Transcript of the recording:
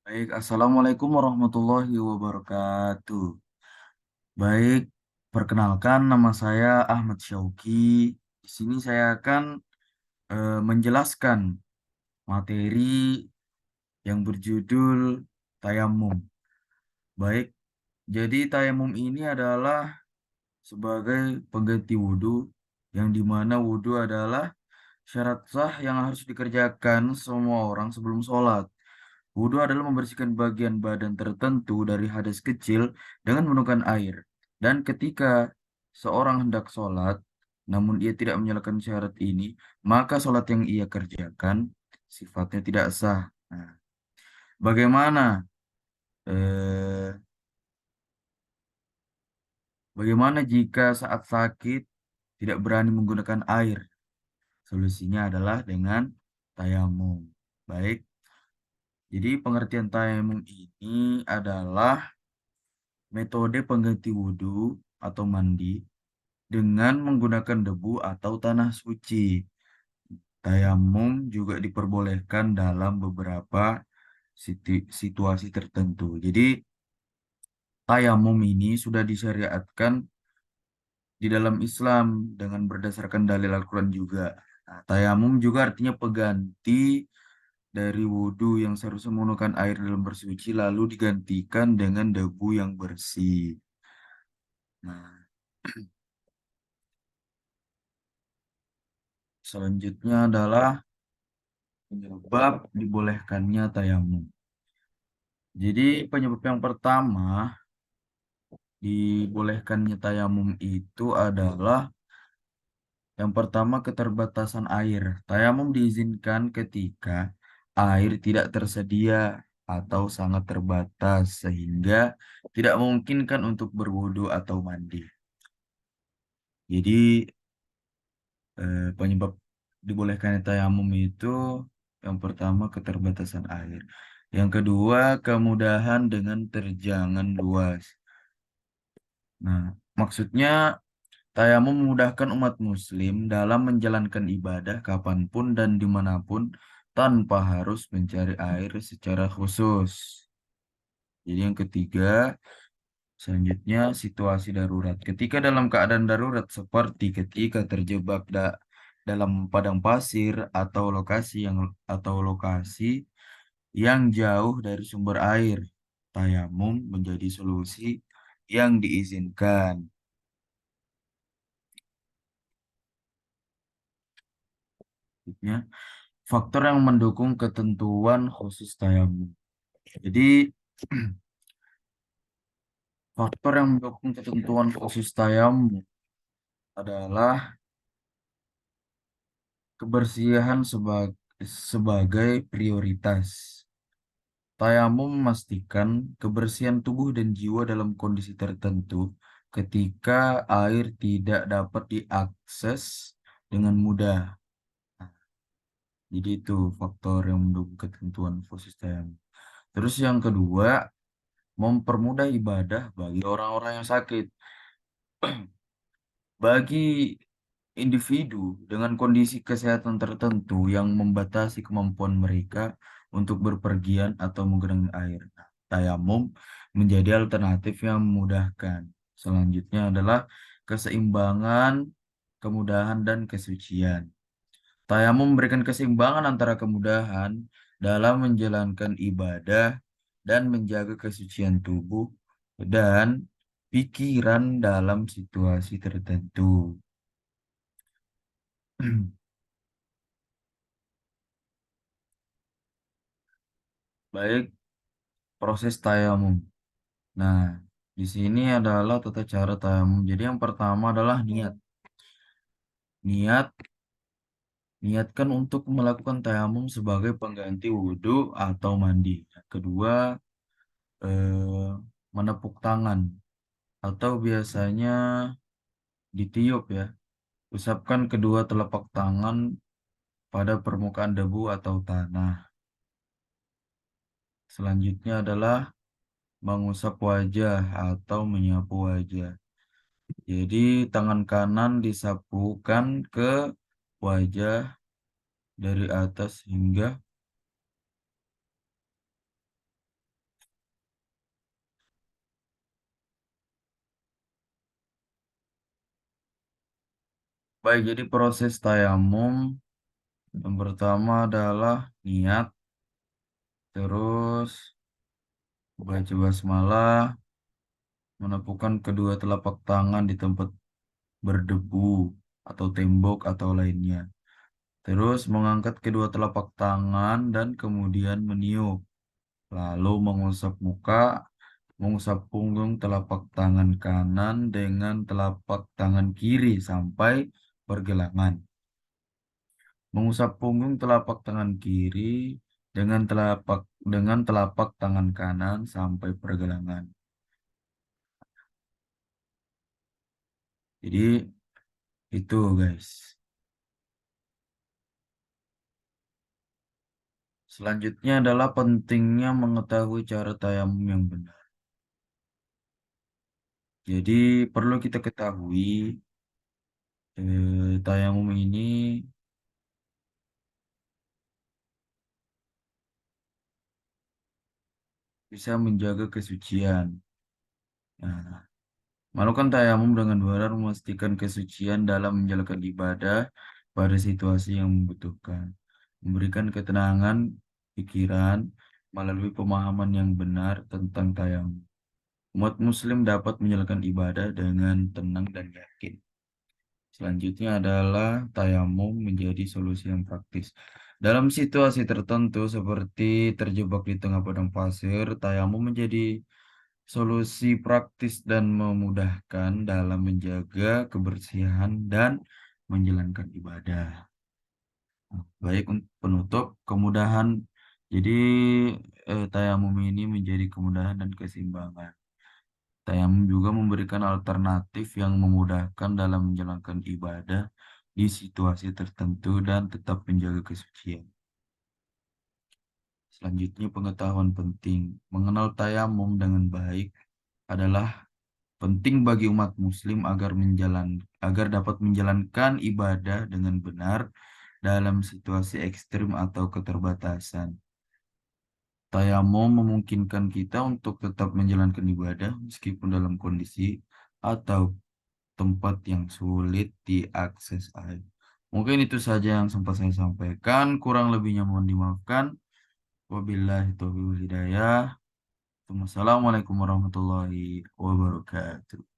Baik, Assalamualaikum warahmatullahi wabarakatuh. Baik, perkenalkan nama saya Ahmad Syauki. Di sini saya akan menjelaskan materi yang berjudul tayamum. Baik, jadi tayamum ini adalah sebagai pengganti wudhu, yang dimana wudhu adalah syarat sah yang harus dikerjakan semua orang sebelum sholat. Wudhu adalah membersihkan bagian badan tertentu dari hadas kecil dengan menggunakan air. Dan ketika seorang hendak sholat, namun ia tidak menyalakan syarat ini, maka sholat yang ia kerjakan sifatnya tidak sah. Nah, bagaimana eh, bagaimana jika saat sakit tidak berani menggunakan air? Solusinya adalah dengan tayamum. Baik, jadi pengertian tayamum ini adalah metode pengganti wudhu atau mandi dengan menggunakan debu atau tanah suci. Tayamum juga diperbolehkan dalam beberapa situasi tertentu. Jadi, tayamum ini sudah disyariatkan di dalam Islam dengan berdasarkan dalil Al-Quran juga. Nah, tayamum juga artinya pengganti dari wudhu yang seharusnya menggunakan air dalam bersuci lalu digantikan dengan debu yang bersih. Nah, selanjutnya adalah penyebab dibolehkannya tayamum. Jadi penyebab yang pertama dibolehkannya tayamum itu adalah yang pertama keterbatasan air. Tayamum diizinkan ketika air tidak tersedia atau sangat terbatas sehingga tidak memungkinkan untuk berwudu atau mandi. Jadi penyebab dibolehkannya tayamum itu yang pertama keterbatasan air. Yang kedua kemudahan dengan terjangan luas. Nah, maksudnya tayamum memudahkan umat muslim dalam menjalankan ibadah kapanpun dan dimanapun tanpa harus mencari air secara khusus. Jadi yang ketiga, selanjutnya situasi darurat. Ketika dalam keadaan darurat seperti ketika terjebak dalam padang pasir atau lokasi yang jauh dari sumber air, tayamum menjadi solusi yang diizinkan. Selanjutnya, faktor yang mendukung ketentuan khusus tayamum. Jadi, faktor yang mendukung ketentuan khusus tayamum adalah kebersihan sebagai prioritas. Tayamum memastikan kebersihan tubuh dan jiwa dalam kondisi tertentu ketika air tidak dapat diakses dengan mudah. Jadi itu faktor yang mendukung ketentuan khusus tayamum. Terus yang kedua, mempermudah ibadah bagi orang-orang yang sakit. Bagi individu dengan kondisi kesehatan tertentu yang membatasi kemampuan mereka untuk berpergian atau menggunakan air. Nah, tayamum menjadi alternatif yang memudahkan. Selanjutnya adalah keseimbangan, kemudahan, dan kesucian. Tayamum memberikan keseimbangan antara kemudahan dalam menjalankan ibadah dan menjaga kesucian tubuh dan pikiran dalam situasi tertentu. Baik, proses tayamum. Nah, di sini adalah tata cara tayamum. Jadi yang pertama adalah niat. Niat, niatkan untuk melakukan tayamum sebagai pengganti wudhu atau mandi. Yang kedua, eh, menepuk tangan atau biasanya ditiup ya. Usapkan kedua telapak tangan pada permukaan debu atau tanah. Selanjutnya adalah mengusap wajah atau menyapu wajah. Jadi tangan kanan disapukan ke wajah dari atas hingga Baik, jadi proses tayamum yang pertama adalah niat, terus baca basmalah, menepukkan kedua telapak tangan di tempat berdebu atau tembok atau lainnya. Terus mengangkat kedua telapak tangan dan kemudian meniup. Lalu mengusap muka, mengusap punggung telapak tangan kanan dengan telapak tangan kiri sampai pergelangan. Mengusap punggung telapak tangan kiri dengan telapak tangan kanan sampai pergelangan. Jadi itu guys. Selanjutnya adalah pentingnya mengetahui cara tayamum yang benar. Jadi perlu kita ketahui tayamum ini bisa menjaga kesucian. Nah, melakukan tayamum dengan benar memastikan kesucian dalam menjalankan ibadah pada situasi yang membutuhkan. Memberikan ketenangan pikiran melalui pemahaman yang benar tentang tayamum. Umat muslim dapat menjalankan ibadah dengan tenang dan yakin. Selanjutnya adalah tayamum menjadi solusi yang praktis. Dalam situasi tertentu seperti terjebak di tengah padang pasir, tayamum menjadi solusi praktis dan memudahkan dalam menjaga kebersihan dan menjalankan ibadah. Baik untuk penutup, kemudahan. Jadi tayamum ini menjadi kemudahan dan keseimbangan. Tayamum juga memberikan alternatif yang memudahkan dalam menjalankan ibadah di situasi tertentu dan tetap menjaga kesucian. Selanjutnya pengetahuan penting. Mengenal tayamum dengan baik adalah penting bagi umat muslim agar dapat menjalankan ibadah dengan benar dalam situasi ekstrim atau keterbatasan. Tayamum memungkinkan kita untuk tetap menjalankan ibadah meskipun dalam kondisi atau tempat yang sulit diakses air. Mungkin itu saja yang sempat saya sampaikan. Kurang lebihnya mohon dimaafkan. Wabillahi taufiq wal hidayah. Wassalamualaikum warahmatullahi wabarakatuh.